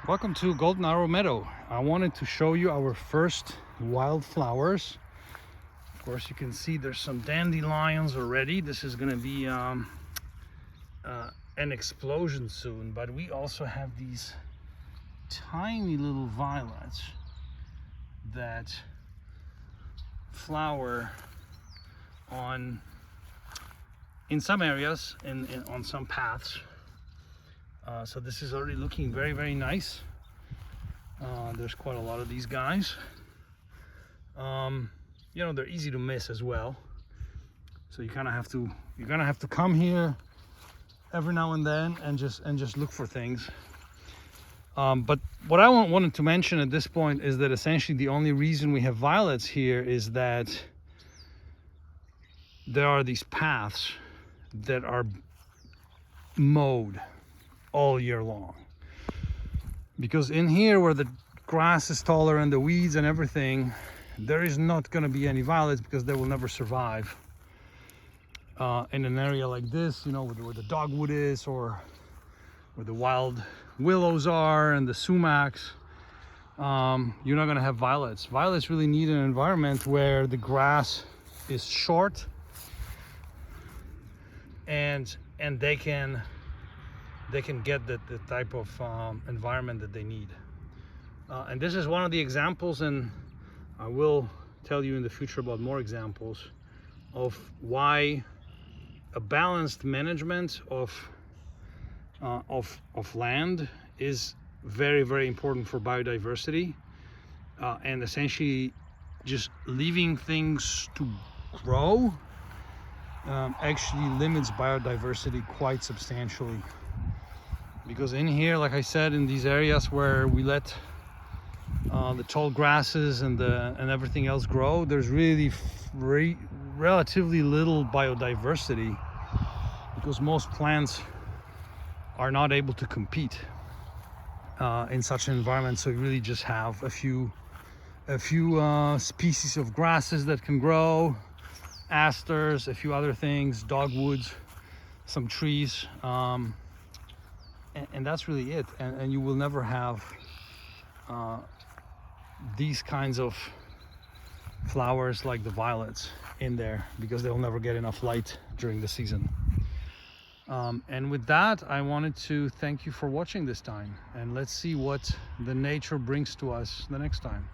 Welcome to Golden Arrow Meadow. I wanted to show you our first wildflowers. Of course, you can see there's some dandelions already. This is going to be an explosion soon, but we also have these tiny little violets that flower in some areas on some paths. So this is already looking very, very nice. There's quite a lot of these guys. They're easy to miss as well. So you're gonna have to come here every now and then and just look for things. But what I wanted to mention at this point is that essentially the only reason we have violets here is that there are these paths that are mowed all year long, because in here where the grass is taller and the weeds and everything, there is not going to be any violets because they will never survive in an area like this, where the dogwood is, or where the wild willows are and the sumacs. You're not going to have violets. Violets really need an environment where the grass is short and they can get the type of environment that they need. And this is one of the examples, and I will tell you in the future about more examples of why a balanced management of land is very, very important for biodiversity, and essentially just leaving things to grow actually limits biodiversity quite substantially. Because in here, like I said, in these areas where we let the tall grasses and everything else grow, there's really relatively little biodiversity, because most plants are not able to compete in such an environment. So you really just have a few species of grasses that can grow, asters, a few other things, dogwoods, some trees. And that's really it, and you will never have these kinds of flowers like the violets in there, because they'll never get enough light during the season. And with that, I wanted to thank you for watching this time, and let's see what the nature brings to us the next time.